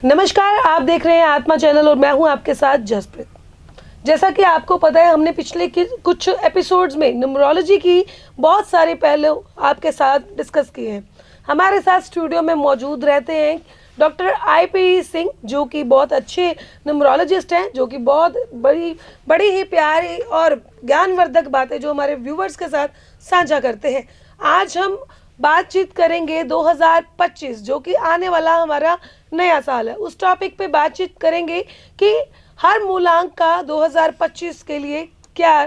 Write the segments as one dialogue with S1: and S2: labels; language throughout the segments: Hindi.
S1: नमस्कार, आप देख रहे हैं आत्मा चैनल और मैं हूं आपके साथ जसप्रीत। जैसा कि आपको पता है, हमने पिछले कुछ एपिसोड्स में न्यूमरोलॉजी की बहुत सारे पहलू आपके साथ डिस्कस किए हैं। हमारे साथ स्टूडियो में मौजूद रहते हैं डॉक्टर IP सिंह, जो कि बहुत अच्छे न्यूमरोलॉजिस्ट हैं, जो कि बहुत बड़ी ही प्यारी और ज्ञानवर्धक बातें जो हमारे व्यूवर्स के साथ साझा करते हैं। आज हम बातचीत करेंगे 2025, जो कि आने वाला हमारा नया साल है, उस टॉपिक पे बातचीत करेंगे कि हर मूलांक का 2025 के लिए क्या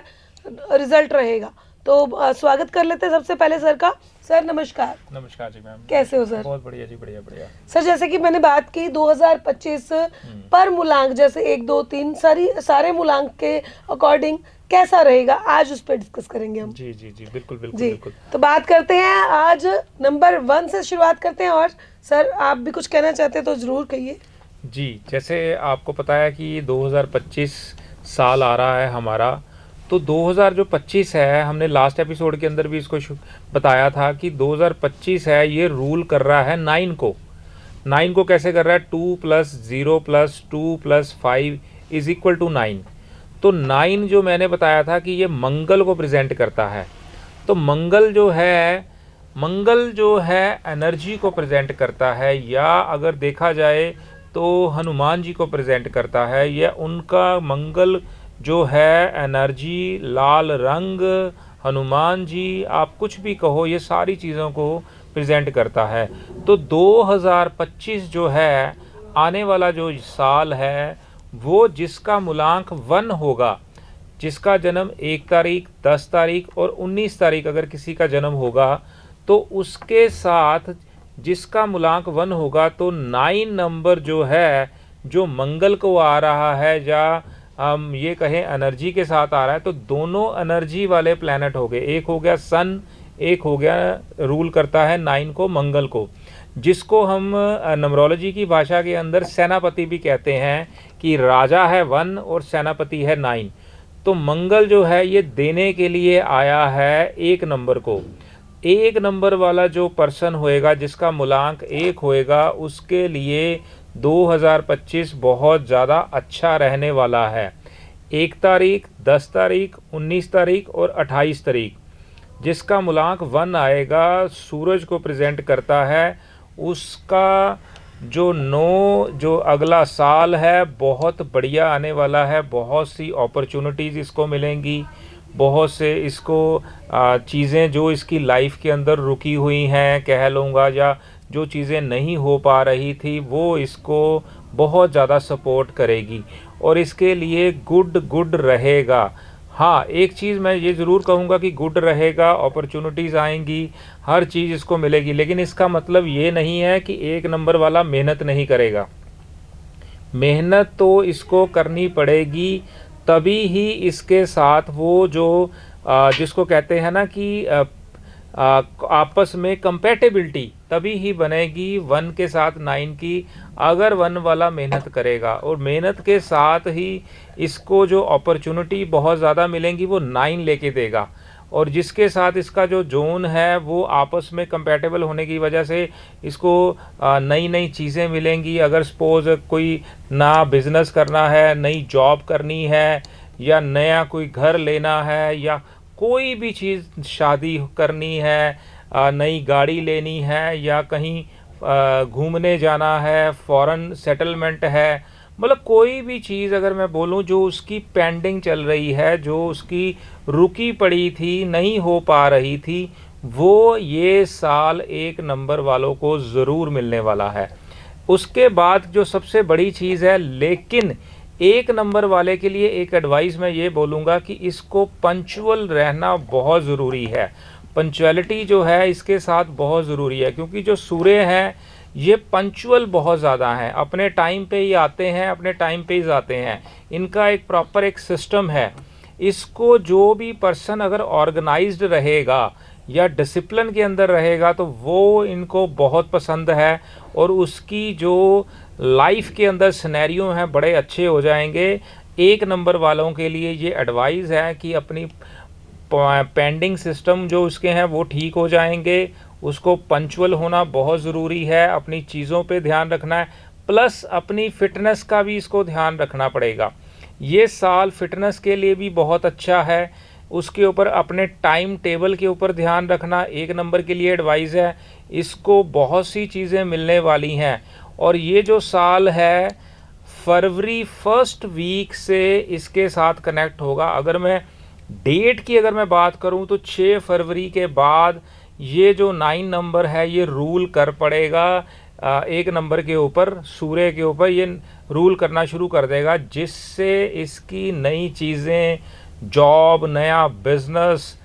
S1: रिजल्ट रहेगा। तो स्वागत कर लेते हैं सबसे पहले सर का। सर नमस्कार।
S2: नमस्कार जी मैम,
S1: कैसे हो सर?
S2: बहुत बढ़िया जी, बढ़िया बढ़िया।
S1: सर, जैसे कि मैंने बात की 2025 पर मूलांक, जैसे 1 2 3 सारे मूलांक के अकॉर्डिंग कैसा रहेगा, आज उस पर डिस्कस करेंगे हम।
S2: जी जी जी, बिल्कुल बिल्कुल
S1: जी
S2: बिल्कुल।
S1: तो बात करते हैं, आज नंबर 1 से शुरुआत करते हैं। और सर, आप भी कुछ कहना चाहते हैं तो ज़रूर कहिए।
S2: जी, जैसे आपको पता है कि 2025 साल आ रहा है हमारा, तो 2025 है, हमने लास्ट एपिसोड के अंदर भी इसको बताया था कि 2025 है, ये रूल कर रहा है 9 को। 9 को कैसे कर रहा है? 2 + 0 + 2 + 5 = 9। तो 9 जो मैंने बताया था कि ये मंगल को प्रेजेंट करता है। तो मंगल जो है एनर्जी को प्रेजेंट करता है, या अगर देखा जाए तो हनुमान जी को प्रेजेंट करता है। या उनका मंगल जो है एनर्जी, लाल रंग, हनुमान जी, आप कुछ भी कहो, ये सारी चीज़ों को प्रेजेंट करता है। तो 2025 जो है, आने वाला जो साल है, वो जिसका मूलांक 1 होगा, जिसका जन्म 1 तारीख, 10 तारीख और 19 तारीख अगर किसी का जन्म होगा, तो उसके साथ जिसका मूलांक 1 होगा, तो 9 नंबर जो है, जो मंगल को आ रहा है, या हम ये कहें एनर्जी के साथ आ रहा है, तो दोनों एनर्जी वाले प्लैनेट हो गए। एक हो गया सन, एक हो गया रूल करता है 9 को, मंगल को, जिसको हम न्यूमरोलॉजी की भाषा के अंदर सेनापति भी कहते हैं, कि राजा है 1 और सेनापति है 9। तो मंगल जो है ये देने के लिए आया है 1 नंबर को। 1 नंबर वाला जो पर्सन होएगा, जिसका मूलांक 1 होएगा, उसके लिए 2025 बहुत ज़्यादा अच्छा रहने वाला है। 1 तारीख, 10 तारीख, 19 तारीख और 28 तारीख, जिसका मूलांक 1 आएगा, सूरज को प्रेजेंट करता है। उसका जो अगला साल है, बहुत बढ़िया आने वाला है। बहुत सी अपॉर्चुनिटीज़ इसको मिलेंगी, बहुत से इसको चीज़ें जो इसकी लाइफ के अंदर रुकी हुई हैं कह लूँगा, या जो चीज़ें नहीं हो पा रही थी, वो इसको बहुत ज़्यादा सपोर्ट करेगी और इसके लिए गुड रहेगा। हाँ, एक चीज़ मैं ये ज़रूर कहूँगा कि गुड रहेगा, अपॉर्चुनिटीज़ आएंगी, हर चीज़ इसको मिलेगी, लेकिन इसका मतलब ये नहीं है कि 1 नंबर वाला मेहनत नहीं करेगा। मेहनत तो इसको करनी पड़ेगी, तभी ही इसके साथ वो जो जिसको कहते हैं ना कि आपस में कंपैटिबिलिटी तभी ही बनेगी 1 के साथ 9 की, अगर 1 वाला मेहनत करेगा। और मेहनत के साथ ही इसको जो अपॉर्चुनिटी बहुत ज़्यादा मिलेंगी, वो 9 लेके देगा। और जिसके साथ इसका जो जोन है, वो आपस में कंपैटिबल होने की वजह से इसको नई नई चीज़ें मिलेंगी। अगर सपोज़ कोई ना बिज़नेस करना है, नई जॉब करनी है, या नया कोई घर लेना है, या कोई भी चीज़, शादी करनी है, नई गाड़ी लेनी है, या कहीं घूमने जाना है, फॉरेन सेटलमेंट है, मतलब कोई भी चीज़ अगर मैं बोलूँ जो उसकी पेंडिंग चल रही है, जो उसकी रुकी पड़ी थी, नहीं हो पा रही थी, वो ये साल 1 नंबर वालों को ज़रूर मिलने वाला है। उसके बाद जो सबसे बड़ी चीज़ है, लेकिन 1 नंबर वाले के लिए एक एडवाइस मैं ये बोलूँगा कि इसको पंक्चुअल रहना बहुत ज़रूरी है। पंक्चुअलिटी जो है इसके साथ बहुत ज़रूरी है, क्योंकि जो सूर्य हैं ये पंक्चुअल बहुत ज़्यादा हैं, अपने टाइम पे ही आते हैं, अपने टाइम पे ही जाते हैं। इनका एक प्रॉपर एक सिस्टम है। इसको जो भी पर्सन अगर ऑर्गेनाइज्ड रहेगा या डिसिप्लिन के अंदर रहेगा, तो वो इनको बहुत पसंद है, और उसकी जो लाइफ के अंदर सिनेरियो हैं बड़े अच्छे हो जाएंगे। 1 नंबर वालों के लिए ये एडवाइस है कि अपनी पेंडिंग सिस्टम जो उसके हैं वो ठीक हो जाएंगे। उसको पंक्चुअल होना बहुत ज़रूरी है, अपनी चीज़ों पे ध्यान रखना है। प्लस अपनी फिटनेस का भी इसको ध्यान रखना पड़ेगा। ये साल फिटनेस के लिए भी बहुत अच्छा है। उसके ऊपर अपने टाइम टेबल के ऊपर ध्यान रखना एक नंबर के लिए एडवाइस है। इसको बहुत सी चीज़ें मिलने वाली हैं और ये जो साल है फरवरी फर्स्ट वीक से इसके साथ कनेक्ट होगा। अगर मैं डेट की अगर मैं बात करूं तो 6 फरवरी के बाद ये जो 9 नंबर है ये रूल कर पड़ेगा एक नंबर के ऊपर, सूर्य के ऊपर ये रूल करना शुरू कर देगा, जिससे इसकी नई चीज़ें, जॉब, नया बिजनेस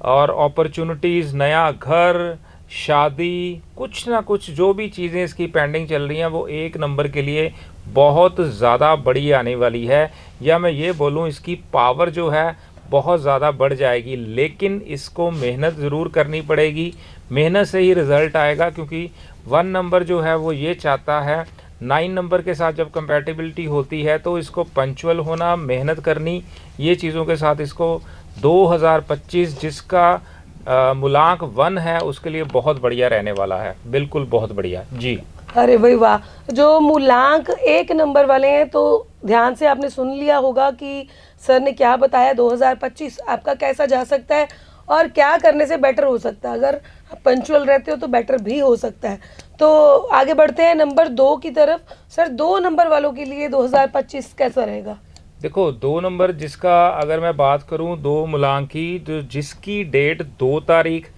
S2: और अपॉर्चुनिटीज़, नया घर, शादी, कुछ ना कुछ जो भी चीज़ें इसकी पेंडिंग चल रही हैं वो एक नंबर के लिए बहुत ज़्यादा बड़ी आने वाली है। या मैं ये बोलूँ इसकी पावर जो है बहुत ज़्यादा बढ़ जाएगी, लेकिन इसको मेहनत ज़रूर करनी पड़ेगी। मेहनत से ही रिज़ल्ट आएगा, क्योंकि 1 नंबर जो है वो ये चाहता है 9 नंबर के साथ जब कंपैटिबिलिटी होती है तो इसको पंचुअल होना, मेहनत करनी, ये चीज़ों के साथ इसको 2025 जिसका मूलांक 1 है उसके लिए बहुत बढ़िया रहने वाला है। बिल्कुल बहुत बढ़िया जी।
S1: अरे भाई वाह, जो मूलांक 1 नंबर वाले हैं तो ध्यान से आपने सुन लिया होगा कि सर ने क्या बताया। 2025 आपका कैसा जा सकता है और क्या करने से बेटर हो सकता है। अगर आप पंचुअल रहते हो तो बेटर भी हो सकता है। तो आगे बढ़ते हैं नंबर 2 की तरफ। सर 2 नंबर वालों के लिए 2025 कैसा रहेगा?
S2: देखो 2 नंबर जिसका अगर मैं बात करूं 2 मूलांक की, तो जिसकी डेट 2 तारीख,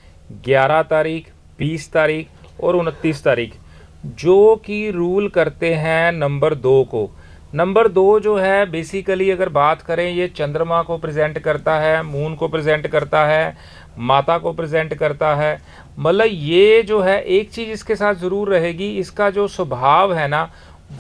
S2: 11 तारीख, 20 तारीख और 29 तारीख जो कि रूल करते हैं नंबर 2 को। नंबर 2 जो है बेसिकली अगर बात करें ये चंद्रमा को प्रेजेंट करता है, मून को प्रेजेंट करता है, माता को प्रेजेंट करता है। मतलब ये जो है एक चीज़ इसके साथ ज़रूर रहेगी, इसका जो स्वभाव है ना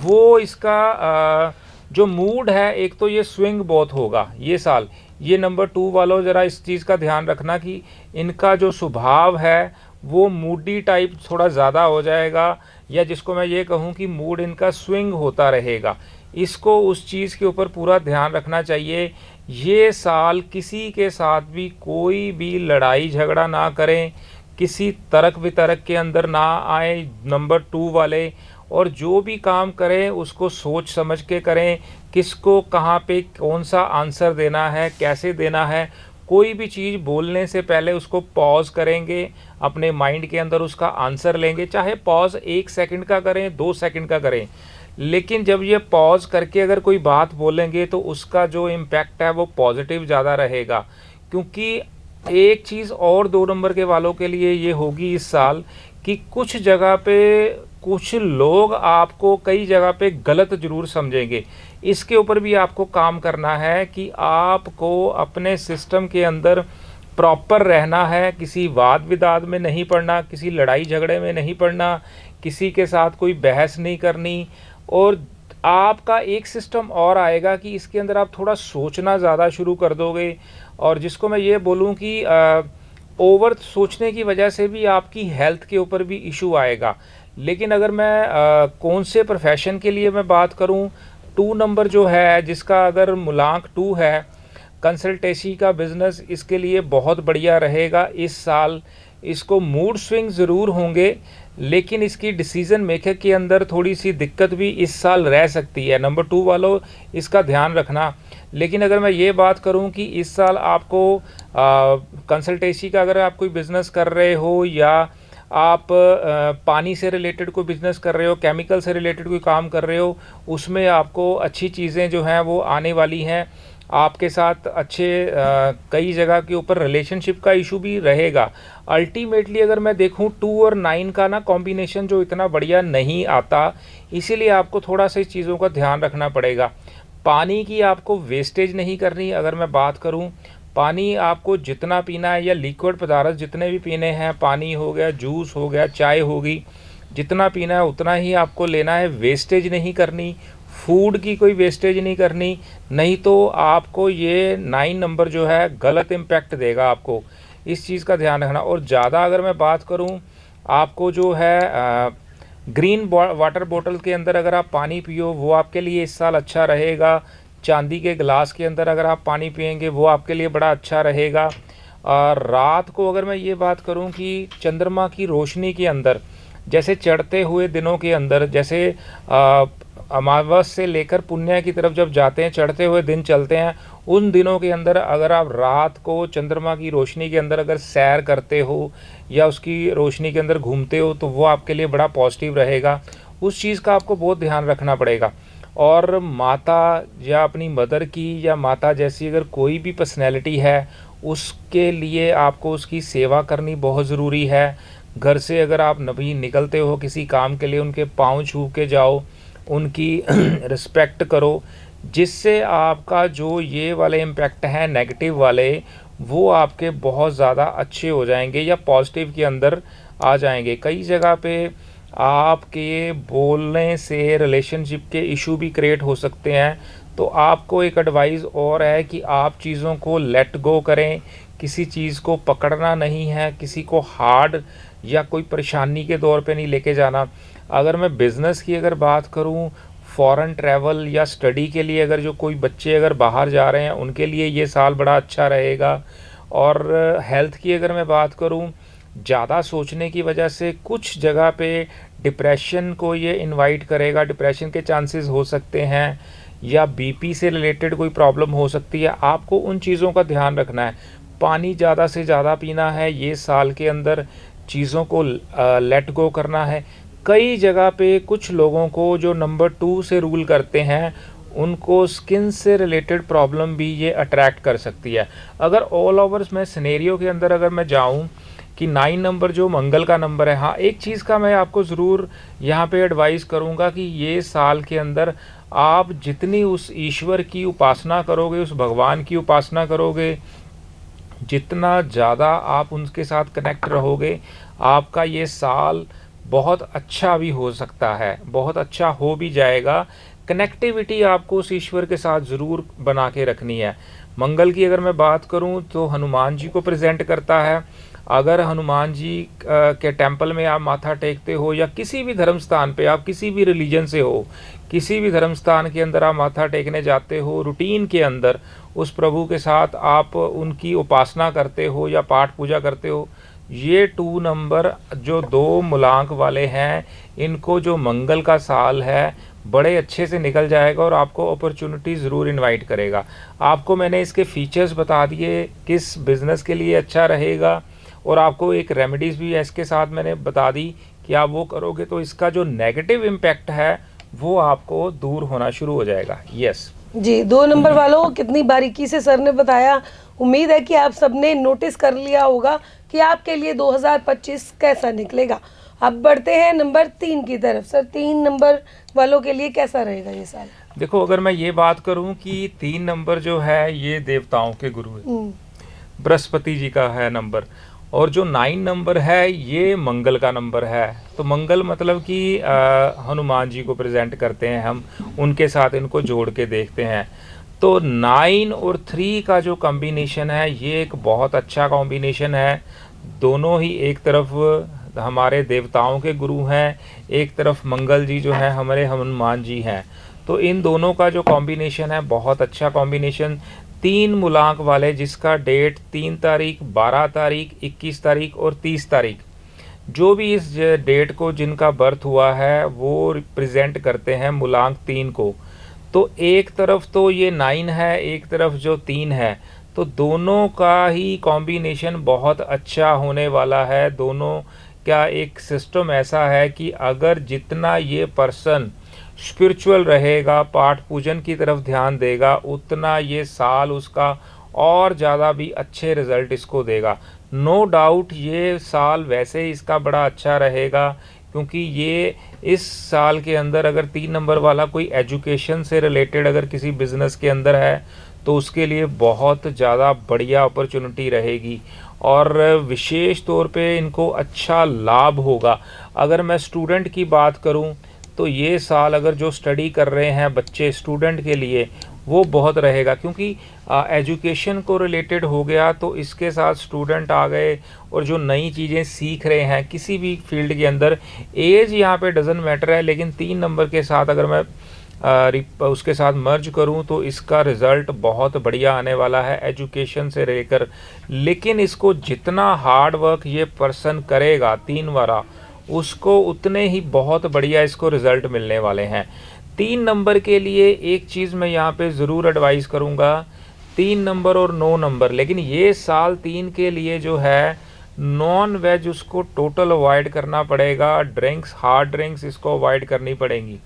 S2: वो इसका जो मूड है, एक तो ये स्विंग बहुत होगा ये साल। ये नंबर 2 वालों ज़रा इस चीज़ का ध्यान रखना कि इनका जो स्वभाव है वो मूडी टाइप थोड़ा ज़्यादा हो जाएगा, या जिसको मैं ये कहूँ कि मूड इनका स्विंग होता रहेगा। इसको उस चीज़ के ऊपर पूरा ध्यान रखना चाहिए। ये साल किसी के साथ भी कोई भी लड़ाई झगड़ा ना करें, किसी तर्क वितर्क के अंदर ना आए नंबर 2 वाले, और जो भी काम करें उसको सोच समझ के करें। किसको कहाँ पे कौन सा आंसर देना है, कैसे देना है, कोई भी चीज़ बोलने से पहले उसको पॉज करेंगे, अपने माइंड के अंदर उसका आंसर लेंगे। चाहे पॉज 1 सेकंड का करें, 2 सेकंड का करें, लेकिन जब ये पॉज करके अगर कोई बात बोलेंगे तो उसका जो इम्पैक्ट है वो पॉजिटिव ज़्यादा रहेगा। क्योंकि एक चीज़ और 2 नंबर के वालों के लिए ये होगी इस साल कि कुछ जगह पे कुछ लोग आपको कई जगह पे गलत ज़रूर समझेंगे। इसके ऊपर भी आपको काम करना है कि आपको अपने सिस्टम के अंदर प्रॉपर रहना है, किसी वाद विवाद में नहीं पड़ना, किसी लड़ाई झगड़े में नहीं पड़ना, किसी के साथ कोई बहस नहीं करनी। और आपका एक सिस्टम और आएगा कि इसके अंदर आप थोड़ा सोचना ज़्यादा शुरू कर दोगे, और जिसको मैं ये बोलूँ कि ओवर सोचने की वजह से भी आपकी हेल्थ के ऊपर भी इशू आएगा। लेकिन अगर मैं कौन से प्रोफेशन के लिए मैं बात करूं, 2 नंबर जो है जिसका अगर मूलांक 2 है, कंसल्टेंसी का बिज़नेस इसके लिए बहुत बढ़िया रहेगा इस साल। इसको मूड स्विंग ज़रूर होंगे, लेकिन इसकी डिसीज़न मेकर के अंदर थोड़ी सी दिक्कत भी इस साल रह सकती है। नंबर 2 वालों इसका ध्यान रखना। लेकिन अगर मैं ये बात करूं कि इस साल आपको कंसल्टेंसी का अगर आप कोई बिज़नेस कर रहे हो, या आप पानी से रिलेटेड कोई बिज़नेस कर रहे हो, केमिकल से रिलेटेड कोई काम कर रहे हो, उसमें आपको अच्छी चीज़ें जो हैं वो आने वाली हैं। आपके साथ अच्छे कई जगह के ऊपर रिलेशनशिप का इशू भी रहेगा। अल्टीमेटली अगर मैं देखूं 2 और 9 का ना कॉम्बिनेशन जो इतना बढ़िया नहीं आता, इसीलिए आपको थोड़ा सा इस चीज़ों का ध्यान रखना पड़ेगा। पानी की आपको वेस्टेज नहीं करनी। अगर मैं बात करूं, पानी आपको जितना पीना है, या लिक्विड पदार्थ जितने भी पीने हैं, पानी हो गया, जूस हो गया, चाय होगी, जितना पीना है उतना ही आपको लेना है। वेस्टेज नहीं करनी, फूड की कोई वेस्टेज नहीं करनी, नहीं तो आपको ये 9 नंबर जो है गलत इम्पैक्ट देगा आपको। इस चीज़ का ध्यान रखना। और ज़्यादा अगर मैं बात करूं, आपको जो है ग्रीन वाटर बोतल के अंदर अगर आप पानी पियो वो आपके लिए इस साल अच्छा रहेगा। चांदी के गिलास के अंदर अगर आप पानी पिएंगे वो आपके लिए बड़ा अच्छा रहेगा। और रात को अगर मैं ये बात करूं कि चंद्रमा की रोशनी के अंदर, जैसे चढ़ते हुए दिनों के अंदर, जैसे अमावस से लेकर पुण्य की तरफ जब जाते हैं, चढ़ते हुए दिन चलते हैं, उन दिनों के अंदर अगर आप रात को चंद्रमा की रोशनी के अंदर अगर सैर करते हो या उसकी रोशनी के अंदर घूमते हो, तो वो आपके लिए बड़ा पॉजिटिव रहेगा। उस चीज़ का आपको बहुत ध्यान रखना पड़ेगा। और माता या अपनी मदर की या माता जैसी अगर कोई भी पर्सनैलिटी है, उसके लिए आपको उसकी सेवा करनी बहुत ज़रूरी है। घर से अगर आप नभी निकलते हो किसी काम के लिए, उनके पाँव छू के जाओ, उनकी रिस्पेक्ट करो, जिससे आपका जो ये वाले इम्पैक्ट हैं नेगेटिव वाले, वो आपके बहुत ज़्यादा अच्छे हो जाएंगे या पॉजिटिव के अंदर आ जाएंगे। कई जगह पे आपके बोलने से रिलेशनशिप के इशू भी क्रिएट हो सकते हैं। तो आपको एक एडवाइस और है कि आप चीज़ों को लेट गो करें, किसी चीज़ को पकड़ना नहीं है, किसी को हार्ड या कोई परेशानी के दौर पे नहीं लेके जाना। अगर मैं बिज़नेस की अगर बात करूं, फॉरेन ट्रैवल या स्टडी के लिए अगर जो कोई बच्चे अगर बाहर जा रहे हैं, उनके लिए ये साल बड़ा अच्छा रहेगा। और हेल्थ की अगर मैं बात करूं, ज़्यादा सोचने की वजह से कुछ जगह पे डिप्रेशन को ये इनवाइट करेगा, डिप्रेशन के चांसेस हो सकते हैं, या बीपी से रिलेटेड कोई प्रॉब्लम हो सकती है। आपको उन चीज़ों का ध्यान रखना है। पानी ज़्यादा से ज़्यादा पीना है, ये साल के अंदर चीज़ों को लेट गो करना है। कई जगह पे कुछ लोगों को जो नंबर 2 से रूल करते हैं, उनको स्किन से रिलेटेड प्रॉब्लम भी ये अट्रैक्ट कर सकती है। अगर ऑल ओवर्स मैं सिनेरियो के अंदर अगर मैं जाऊँ कि 9 नंबर जो मंगल का नंबर है, हाँ एक चीज़ का मैं आपको ज़रूर यहाँ पे एडवाइस करूँगा कि ये साल के अंदर आप जितनी उस ईश्वर की उपासना करोगे, उस भगवान की उपासना करोगे, जितना ज़्यादा आप उनके साथ कनेक्ट रहोगे, आपका ये साल बहुत अच्छा भी हो सकता है, बहुत अच्छा हो भी जाएगा। कनेक्टिविटी आपको उस ईश्वर के साथ ज़रूर बना के रखनी है। मंगल की अगर मैं बात करूं तो हनुमान जी को प्रेजेंट करता है। अगर हनुमान जी के टेंपल में आप माथा टेकते हो, या किसी भी धर्म स्थान पे, आप किसी भी रिलीजन से हो, किसी भी धर्म स्थान के अंदर आप माथा टेकने जाते हो, रूटीन के अंदर उस प्रभु के साथ आप उनकी उपासना करते हो या पाठ पूजा करते हो, ये 2 नंबर जो 2 मूलांक वाले हैं, इनको जो मंगल का साल है बड़े अच्छे से निकल जाएगा और आपको अपॉर्चुनिटी ज़रूर इनवाइट करेगा। आपको मैंने इसके फीचर्स बता दिए, किस बिज़नेस के लिए अच्छा रहेगा, और आपको एक रेमेडीज़ भी इसके साथ मैंने बता दी कि आप वो करोगे तो इसका जो नेगेटिव इम्पैक्ट है वो आपको दूर होना शुरू हो जाएगा। यस
S1: जी, 2 नंबर वालों को कितनी बारीकी से सर ने बताया। उम्मीद है कि आप सबने नोटिस कर लिया होगा कि आपके लिए 2025 कैसा निकलेगा। अब बढ़ते हैं नंबर 3 की तरफ। सर 3 नंबर वालों के लिए कैसा रहेगा ये साल?
S2: देखो, अगर मैं ये बात करूं कि 3 नंबर जो है ये देवताओं के गुरु है, बृहस्पति जी का है नंबर, और जो 9 नंबर है ये मंगल का नंबर है। तो मंगल मतलब कि हनुमान जी को प्रेजेंट करते हैं हम, उनके साथ इनको जोड़ के देखते हैं। तो 9 और 3 का जो कॉम्बिनेशन है ये एक बहुत अच्छा कॉम्बिनेशन है। दोनों ही एक तरफ हमारे देवताओं के गुरु हैं, एक तरफ मंगल जी जो हैं हमारे हनुमान जी हैं। तो इन दोनों का जो कॉम्बिनेशन है बहुत अच्छा कॉम्बिनेशन। 3 मूलांक वाले, जिसका डेट 3 तारीख, 12 तारीख, 21 तारीख और 30 तारीख, जो भी इस डेट को जिनका बर्थ हुआ है वो रिप्रेजेंट करते हैं मूलांक 3 को। तो एक तरफ तो ये 9 है, एक तरफ जो 3 है, तो दोनों का ही कॉम्बिनेशन बहुत अच्छा होने वाला है। दोनों का एक सिस्टम ऐसा है कि अगर जितना ये पर्सन स्पिरिचुअल रहेगा, पाठ पूजन की तरफ ध्यान देगा, उतना ये साल उसका और ज़्यादा भी अच्छे रिज़ल्ट इसको देगा। नो डाउट ये साल वैसे ही इसका बड़ा अच्छा रहेगा, क्योंकि ये इस साल के अंदर अगर 3 नंबर वाला कोई एजुकेशन से रिलेटेड अगर किसी बिज़नेस के अंदर है तो उसके लिए बहुत ज़्यादा बढ़िया अपॉर्चुनिटी रहेगी, और विशेष तौर पे इनको अच्छा लाभ होगा। अगर मैं स्टूडेंट की बात करूं तो ये साल अगर जो स्टडी कर रहे हैं बच्चे, स्टूडेंट के लिए वो बहुत रहेगा, क्योंकि एजुकेशन को रिलेटेड हो गया तो इसके साथ स्टूडेंट आ गए और जो नई चीज़ें सीख रहे हैं किसी भी फील्ड के अंदर, एज यहाँ पे डजंट मैटर है, लेकिन 3 नंबर के साथ अगर मैं उसके साथ मर्ज करूं तो इसका रिज़ल्ट बहुत बढ़िया आने वाला है एजुकेशन से लेकर। लेकिन इसको जितना हार्ड वर्क ये पर्सन करेगा 3 वाला, उसको उतने ही बहुत बढ़िया इसको रिज़ल्ट मिलने वाले हैं। 3 नंबर के लिए एक चीज़ मैं यहाँ पे ज़रूर एडवाइस करूँगा, 3 नंबर और 9 नंबर, लेकिन ये साल 3 के लिए जो है नॉन वेज उसको टोटल अवॉइड करना पड़ेगा, ड्रिंक्स, हार्ड ड्रिंक्स इसको अवॉइड करनी पड़ेंगी,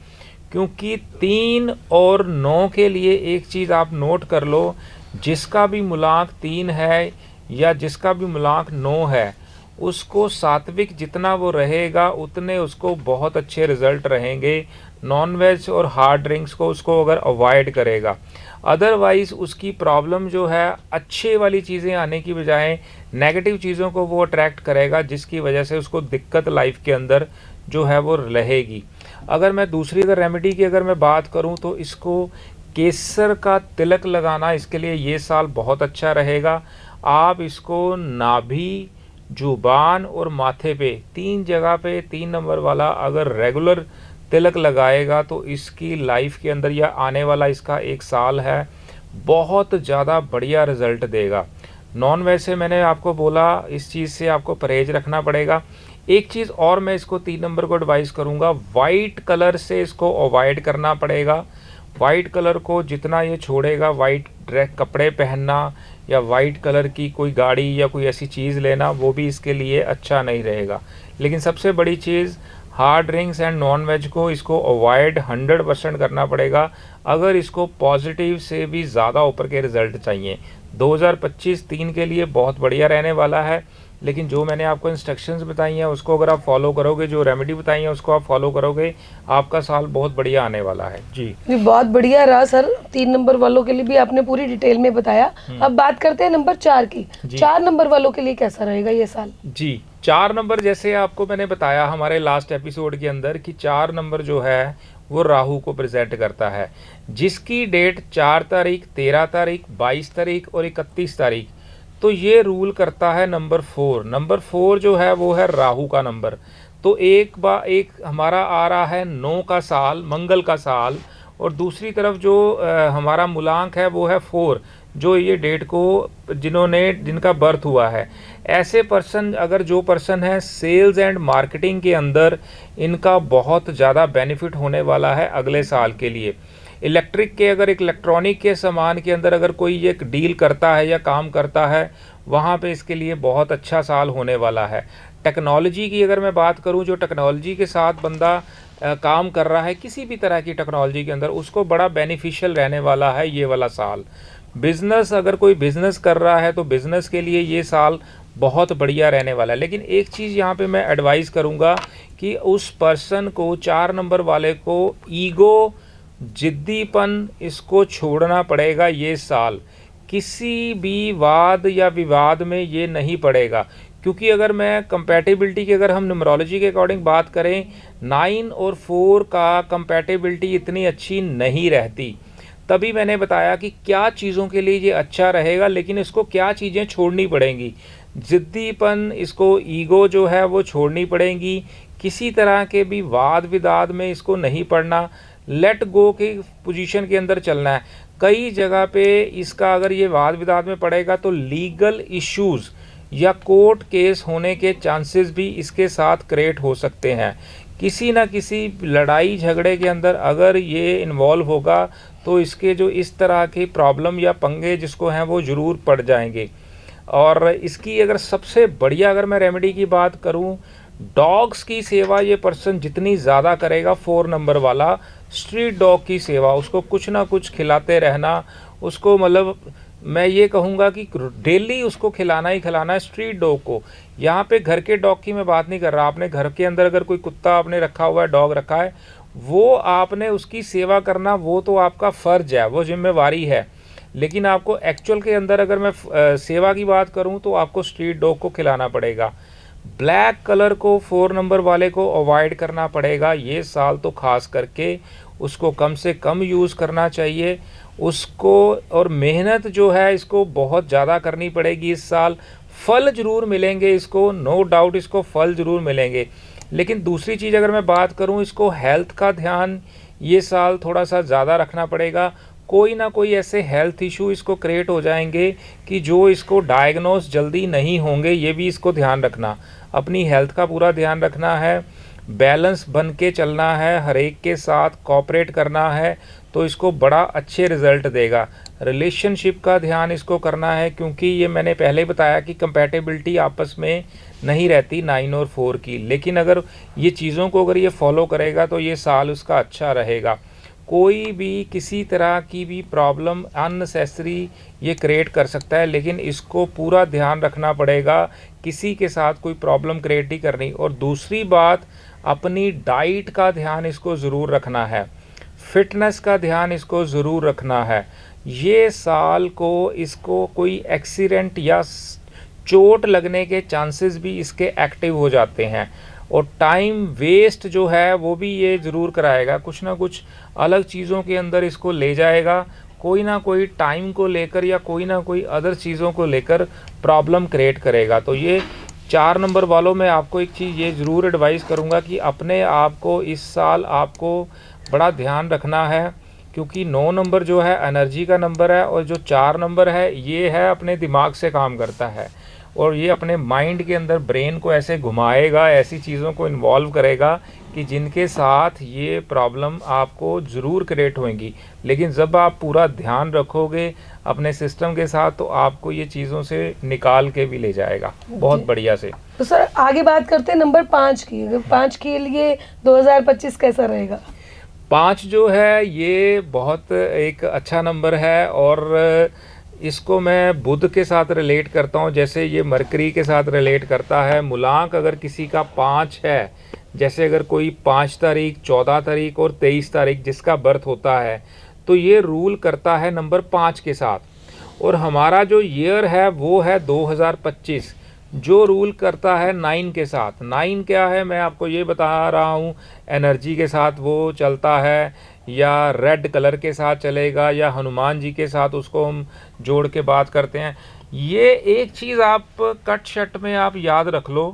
S2: क्योंकि 3 और 9 के लिए एक चीज़ आप नोट कर लो, जिसका भी मूलांक 3 है या जिसका भी मूलांक 9 है, उसको सात्विक जितना वो रहेगा उतने उसको बहुत अच्छे रिजल्ट रहेंगे। नॉन वेज और हार्ड ड्रिंक्स को उसको अगर अवॉइड करेगा, अदरवाइज़ उसकी प्रॉब्लम जो है अच्छे वाली चीज़ें आने की बजाय नेगेटिव चीज़ों को वो अट्रैक्ट करेगा, जिसकी वजह से उसको दिक्कत लाइफ के अंदर जो है वो रहेगी। अगर मैं दूसरी अगर रेमेडी की अगर मैं बात करूं तो इसको केसर का तिलक लगाना इसके लिए ये साल बहुत अच्छा रहेगा। आप इसको नाभि, जुबान और माथे पे 3 जगह पे 3 नंबर वाला अगर रेगुलर तिलक लगाएगा तो इसकी लाइफ के अंदर या आने वाला इसका 1 साल है बहुत ज़्यादा बढ़िया रिजल्ट देगा। नॉन वेज से मैंने आपको बोला, इस चीज़ से आपको परहेज रखना पड़ेगा। एक चीज़ और मैं इसको 3 नंबर को एडवाइस करूँगा, वाइट कलर से इसको अवॉइड करना पड़ेगा। वाइट कलर को जितना ये छोड़ेगा, वाइट ड्रेस कपड़े पहनना या वाइट कलर की कोई गाड़ी या कोई ऐसी चीज़ लेना, वो भी इसके लिए अच्छा नहीं रहेगा। लेकिन सबसे बड़ी चीज़, hard drinks and non veg को इसको अवॉइड 100% करना पड़ेगा अगर इसको पॉजिटिव से भी ज़्यादा ऊपर के रिज़ल्ट चाहिए। 2025 3 के लिए बहुत बढ़िया रहने वाला है, लेकिन जो मैंने आपको इंस्ट्रक्शंस बताई हैं उसको अगर आप फॉलो करोगे, जो रेमेडी बताई हैं उसको आप फॉलो करोगे, आपका साल बहुत बढ़िया आने वाला है। जी
S1: बहुत बढ़िया रहा सर, 3 नंबर वालों के लिए भी आपने पूरी डिटेल में बताया। अब बात करते हैं नंबर 4 की। 4 नंबर वालों के लिए कैसा रहेगा ये साल?
S2: जी 4 नंबर, जैसे आपको मैंने बताया हमारे लास्ट एपिसोड के अंदर कि 4 नंबर जो है वो राहु को प्रेजेंट करता है, जिसकी डेट 4 तारीख, 13 तारीख, 22 तारीख और 31 तारीख। तो ये रूल करता है नंबर 4। नंबर 4 जो है वो है राहु का नंबर। तो एक हमारा आ रहा है 9 का साल, मंगल का साल, और दूसरी तरफ जो हमारा मूलांक है वो है 4, जो ये डेट को जिनका बर्थ हुआ है। ऐसे पर्सन, अगर जो पर्सन है सेल्स एंड मार्केटिंग के अंदर, इनका बहुत ज़्यादा बेनिफिट होने वाला है अगले साल के लिए। इलेक्ट्रिक के, अगर इलेक्ट्रॉनिक के सामान के अंदर अगर कोई एक डील करता है या काम करता है, वहाँ पे इसके लिए बहुत अच्छा साल होने वाला है। टेक्नोलॉजी की अगर मैं बात करूँ, जो टेक्नोलॉजी के साथ बंदा काम कर रहा है किसी भी तरह की टेक्नोलॉजी के अंदर, उसको बड़ा बेनिफिशियल रहने वाला है ये वाला साल। बिज़नेस, अगर कोई बिज़नेस कर रहा है तो बिज़नेस के लिए ये साल बहुत बढ़िया रहने वाला है। लेकिन एक चीज़ यहाँ पे मैं एडवाइस करूँगा कि उस पर्सन को, 4 नंबर वाले को, ईगो, जिद्दीपन, इसको छोड़ना पड़ेगा ये साल। किसी भी वाद या विवाद में ये नहीं पड़ेगा, क्योंकि अगर मैं कंपैटिबिलिटी की, अगर हम न्यूमरोलॉजी के अकॉर्डिंग बात करें, 9 और 4 का कंपैटिबिलिटी इतनी अच्छी नहीं रहती। तभी मैंने बताया कि क्या चीज़ों के लिए ये अच्छा रहेगा, लेकिन इसको क्या चीज़ें छोड़नी पड़ेंगी। जिद्दीपन, इसको ईगो जो है वो छोड़नी पड़ेगी। किसी तरह के भी वाद विवाद में इसको नहीं पड़ना, लेट गो की पोजीशन के अंदर चलना है। कई जगह पे इसका अगर ये वाद विवाद में पड़ेगा तो लीगल इश्यूज़ या कोर्ट केस होने के चांसेस भी इसके साथ क्रिएट हो सकते हैं। किसी ना किसी लड़ाई झगड़े के अंदर अगर ये इन्वॉल्व होगा तो इसके जो इस तरह की प्रॉब्लम या पंगे जिसको हैं वो ज़रूर पड़ जाएंगे। और इसकी अगर सबसे बढ़िया अगर मैं रेमेडी की बात करूं, डॉग्स की सेवा ये पर्सन जितनी ज़्यादा करेगा, 4 नंबर वाला, स्ट्रीट डॉग की सेवा, उसको कुछ ना कुछ खिलाते रहना, उसको मतलब मैं ये कहूँगा कि डेली उसको खिलाना ही खिलाना है स्ट्रीट डॉग को। यहाँ पे घर के डॉग की मैं बात नहीं कर रहा, आपने घर के अंदर अगर कोई कुत्ता आपने रखा हुआ है, डॉग रखा है, वो आपने उसकी सेवा करना, वो तो आपका फ़र्ज है, वो जिम्मेवारी है। लेकिन आपको एक्चुअल के अंदर अगर मैं सेवा की बात करूं तो आपको स्ट्रीट डॉग को खिलाना पड़ेगा। ब्लैक कलर को 4 नंबर वाले को अवॉइड करना पड़ेगा ये साल, तो ख़ास करके उसको कम से कम यूज़ करना चाहिए उसको। और मेहनत जो है इसको बहुत ज़्यादा करनी पड़ेगी इस साल। फल ज़रूर मिलेंगे इसको, नो डाउट इसको फल ज़रूर मिलेंगे। लेकिन दूसरी चीज़ अगर मैं बात करूं, इसको हेल्थ का ध्यान ये साल थोड़ा सा ज़्यादा रखना पड़ेगा। कोई ना कोई ऐसे हेल्थ इशू इसको क्रिएट हो जाएंगे कि जो इसको डायग्नोस जल्दी नहीं होंगे, ये भी इसको ध्यान रखना। अपनी हेल्थ का पूरा ध्यान रखना है। बैलेंस बन के चलना है, हर एक के साथ कोऑपरेट करना है, तो इसको बड़ा अच्छे रिजल्ट देगा। रिलेशनशिप का ध्यान इसको करना है, क्योंकि ये मैंने पहले बताया कि कंपैटिबिलिटी आपस में नहीं रहती 9 और 4 की, लेकिन अगर ये चीज़ों को अगर ये फॉलो करेगा तो ये साल उसका अच्छा रहेगा। कोई भी किसी तरह की भी प्रॉब्लम अननेसेसरी ये क्रिएट कर सकता है, लेकिन इसको पूरा ध्यान रखना पड़ेगा, किसी के साथ कोई प्रॉब्लम क्रिएट नहीं करनी। और दूसरी बात, अपनी डाइट का ध्यान इसको ज़रूर रखना है, फिटनेस का ध्यान इसको ज़रूर रखना है। ये साल को इसको कोई एक्सीडेंट या चोट लगने के चांसेस भी इसके एक्टिव हो जाते हैं, और टाइम वेस्ट जो है वो भी ये ज़रूर कराएगा, कुछ ना कुछ अलग चीज़ों के अंदर इसको ले जाएगा, कोई ना कोई टाइम को लेकर या कोई ना कोई अदर चीज़ों को लेकर प्रॉब्लम क्रिएट करेगा। तो ये 4 नंबर वालों में आपको एक चीज़ ये ज़रूर एडवाइस करूँगा कि अपने आप को इस साल आपको बड़ा ध्यान रखना है, क्योंकि 9 नंबर जो है एनर्जी का नंबर है, और जो 4 नंबर है ये है अपने दिमाग से काम करता है, और ये अपने माइंड के अंदर ब्रेन को ऐसे घुमाएगा, ऐसी चीज़ों को इन्वॉल्व करेगा कि जिनके साथ ये प्रॉब्लम आपको ज़रूर क्रिएट होंगी। लेकिन जब आप पूरा ध्यान रखोगे अपने सिस्टम के साथ, तो आपको ये चीज़ों से निकाल के भी ले जाएगा बहुत बढ़िया से।
S1: तो सर आगे बात करते हैं नंबर 5 की। अगर 5 के लिए 2025 कैसा रहेगा?
S2: 5 जो है ये बहुत एक अच्छा नंबर है, और इसको मैं बुध के साथ रिलेट करता हूँ, जैसे ये मरकरी के साथ रिलेट करता है। मूलांक अगर किसी का 5 है, जैसे अगर कोई 5 तारीख, 14 तारीख और 23 तारीख जिसका बर्थ होता है, तो ये रूल करता है नंबर 5 के साथ। और हमारा जो ईयर है वो है 2025, जो रूल करता है 9 के साथ। 9 क्या है मैं आपको ये बता रहा हूँ, एनर्जी के साथ वो चलता है, या रेड कलर के साथ चलेगा, या हनुमान जी के साथ उसको हम जोड़ के बात करते हैं। ये एक चीज़ आप कट शट में आप याद रख लो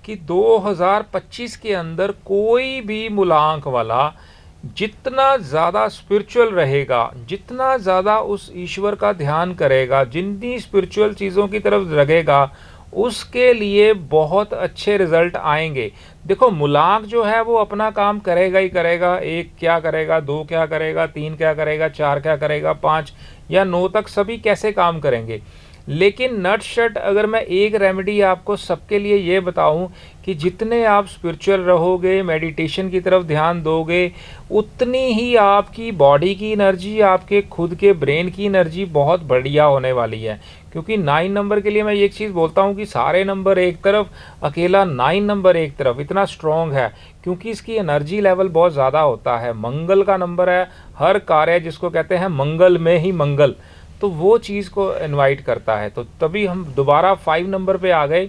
S2: कि 2025 के अंदर कोई भी मूलांक वाला जितना ज़्यादा स्पिरिचुअल रहेगा, जितना ज़्यादा उस ईश्वर का ध्यान करेगा, जितनी स्पिरिचुअल चीज़ों की तरफ लगेगा, उसके लिए बहुत अच्छे रिजल्ट आएंगे। देखो मूलांक जो है वो अपना काम करेगा ही करेगा, 1 क्या करेगा, 2 क्या करेगा, 3 क्या करेगा, 4 क्या करेगा, 5 या 9 तक सभी कैसे काम करेंगे। लेकिन नट शट अगर मैं एक रेमेडी आपको सबके लिए ये बताऊं कि जितने आप स्पिरिचुअल रहोगे, मेडिटेशन की तरफ ध्यान दोगे, उतनी ही आपकी बॉडी की एनर्जी, आपके खुद के ब्रेन की एनर्जी बहुत बढ़िया होने वाली है। क्योंकि 9 नंबर के लिए मैं एक चीज़ बोलता हूँ कि सारे नंबर एक तरफ, अकेला 9 नंबर एक तरफ इतना स्ट्रॉन्ग है, क्योंकि इसकी एनर्जी लेवल बहुत ज़्यादा होता है। मंगल का नंबर है, हर कार्य जिसको कहते हैं मंगल में ही मंगल, तो वो चीज़ को इनवाइट करता है। तो तभी हम दोबारा 5 नंबर पे आ गए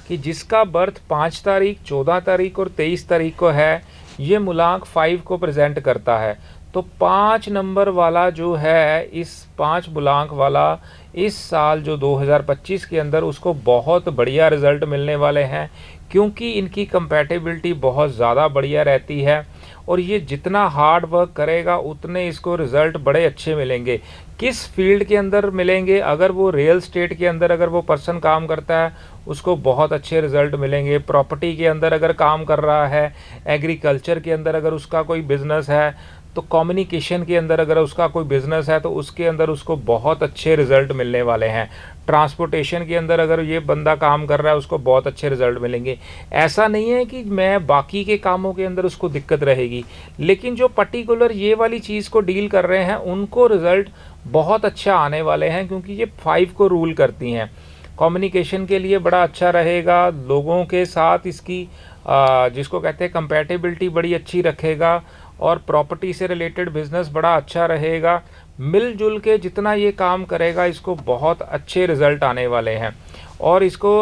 S2: कि जिसका बर्थ 5 तारीख, 14 तारीख और 23 तारीख को है, ये मूलांक 5 को प्रेजेंट करता है। तो 5 नंबर वाला जो है, इस 5 मूलांक वाला इस साल जो 2025 के अंदर उसको बहुत बढ़िया रिजल्ट मिलने वाले हैं, क्योंकि इनकी कंपैटिबिलिटी बहुत ज़्यादा बढ़िया रहती है, और ये जितना हार्ड वर्क करेगा उतने इसको रिज़ल्ट बड़े अच्छे मिलेंगे। किस फील्ड के अंदर मिलेंगे? अगर वो रियल स्टेट के अंदर अगर वो पर्सन काम करता है उसको बहुत अच्छे रिज़ल्ट मिलेंगे। प्रॉपर्टी के अंदर अगर काम कर रहा है, एग्रीकल्चर के अंदर अगर उसका कोई बिज़नेस है, तो कम्युनिकेशन के अंदर अगर उसका कोई बिज़नेस है तो उसके अंदर उसको बहुत अच्छे रिज़ल्ट मिलने वाले हैं। ट्रांसपोर्टेशन के अंदर अगर ये बंदा काम कर रहा है उसको बहुत अच्छे रिज़ल्ट मिलेंगे। ऐसा नहीं है कि मैं बाकी के कामों के अंदर उसको दिक्कत रहेगी, लेकिन जो पर्टिकुलर ये वाली चीज़ को डील कर रहे हैं उनको रिज़ल्ट बहुत अच्छा आने वाले हैं, क्योंकि ये 5 को रूल करती हैं। कम्युनिकेशन के लिए बड़ा अच्छा रहेगा, लोगों के साथ इसकी जिसको कहते हैं कंपैटिबिलिटी बड़ी अच्छी रखेगा, और प्रॉपर्टी से रिलेटेड बिजनेस बड़ा अच्छा रहेगा। मिलजुल के जितना ये काम करेगा इसको बहुत अच्छे रिज़ल्ट आने वाले हैं, और इसको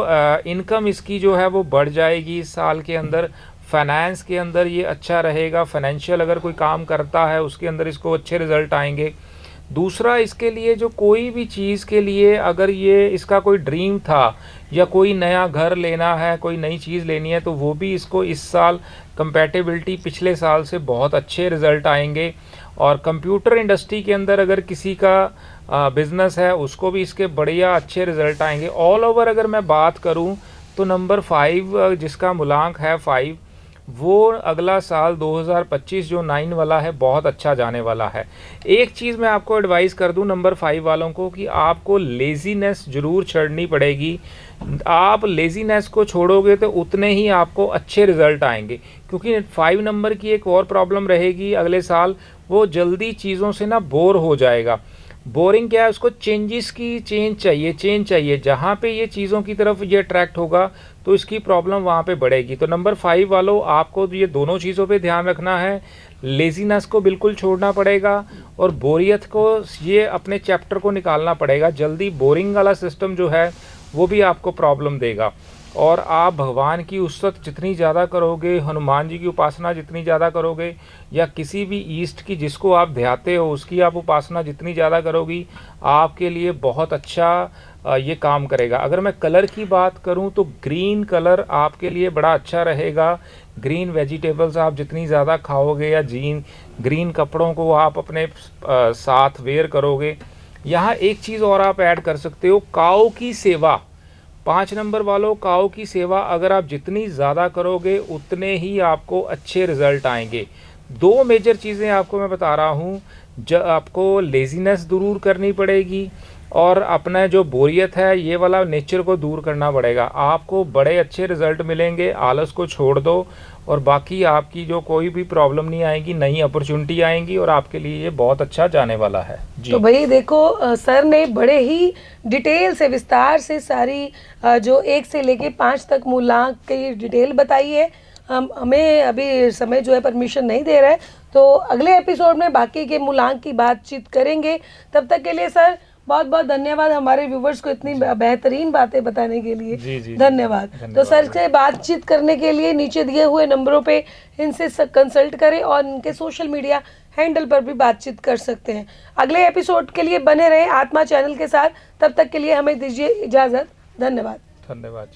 S2: इनकम इसकी जो है वो बढ़ जाएगी इस साल के अंदर। फाइनेंस के अंदर ये अच्छा रहेगा, फाइनेंशियल अगर कोई काम करता है उसके अंदर इसको अच्छे रिज़ल्ट आएंगे। दूसरा, इसके लिए जो कोई भी चीज़ के लिए अगर ये इसका कोई ड्रीम था या कोई नया घर लेना है, कोई नई चीज़ लेनी है, तो वो भी इसको इस साल कंपैटिबिलिटी पिछले साल से बहुत अच्छे रिज़ल्ट आएंगे। और कंप्यूटर इंडस्ट्री के अंदर अगर किसी का बिज़नेस है उसको भी इसके बढ़िया अच्छे रिज़ल्ट आएंगे। ऑल ओवर अगर मैं बात करूं तो नंबर 5 जिसका मूलांक है 5, वो अगला साल 2025 जो 9 वाला है बहुत अच्छा जाने वाला है। एक चीज़ मैं आपको एडवाइस कर दूं नंबर 5 वालों को कि आपको लेज़ीनेस ज़रूर छोड़नी पड़ेगी। आप लेज़ीनेस को छोड़ोगे तो उतने ही आपको अच्छे रिज़ल्ट आएंगे, क्योंकि 5 नंबर की एक और प्रॉब्लम रहेगी अगले साल, वो जल्दी चीज़ों से ना बोर हो जाएगा। बोरिंग क्या है, उसको चेंज चाहिए। जहाँ पे ये चीज़ों की तरफ ये अट्रैक्ट होगा तो इसकी प्रॉब्लम वहाँ पे बढ़ेगी। तो नंबर 5 वालों, आपको ये दोनों चीज़ों पे ध्यान रखना है। लेज़ीनेस को बिल्कुल छोड़ना पड़ेगा और बोरियत को, ये अपने चैप्टर को निकालना पड़ेगा। जल्दी बोरिंग वाला सिस्टम जो है वो भी आपको प्रॉब्लम देगा। और आप भगवान की उस्तत जितनी ज़्यादा करोगे, हनुमान जी की उपासना जितनी ज़्यादा करोगे, या किसी भी ईस्ट की जिसको आप ध्याते हो उसकी आप उपासना जितनी ज़्यादा करोगी, आपके लिए बहुत अच्छा ये काम करेगा। अगर मैं कलर की बात करूं तो ग्रीन कलर आपके लिए बड़ा अच्छा रहेगा। ग्रीन वेजिटेबल्स आप जितनी ज़्यादा खाओगे, या ग्रीन कपड़ों को आप अपने साथ वेयर करोगे। यहाँ एक चीज़ और आप ऐड कर सकते हो, काऊ की सेवा। 5 नंबर वालों, काऊ की सेवा अगर आप जितनी ज़्यादा करोगे उतने ही आपको अच्छे रिजल्ट आएंगे। 2 मेजर चीज़ें आपको मैं बता रहा हूँ, जो आपको लेज़ीनेस दूर करनी पड़ेगी और अपना जो बोरियत है ये वाला नेचर को दूर करना पड़ेगा। आपको बड़े अच्छे रिजल्ट मिलेंगे। आलस को छोड़ दो और बाकी आपकी जो कोई भी प्रॉब्लम नहीं आएगी, नई अपॉर्चुनिटी आएंगी और आपके लिए ये बहुत अच्छा जाने वाला है जी।
S1: तो भाई देखो, सर ने बड़े ही डिटेल से, विस्तार से सारी जो 1 से लेके 5 तक मूलांक की डिटेल बताई है। हमें अभी समय जो है परमिशन नहीं दे रहा है, तो अगले एपिसोड में बाकी के मूलांक की बातचीत करेंगे। तब तक के लिए सर बहुत बहुत धन्यवाद हमारे व्यूवर्स को इतनी बेहतरीन बातें बताने के लिए।
S2: जी,
S1: धन्यवाद। तो सर से बातचीत करने के लिए नीचे दिए हुए नंबरों पे इनसे कंसल्ट करें और इनके सोशल मीडिया हैंडल पर भी बातचीत कर सकते हैं। अगले एपिसोड के लिए बने रहें आत्मा चैनल के साथ। तब तक के लिए हमें दीजिए इजाज़त। धन्यवाद।
S2: धन्यवाद।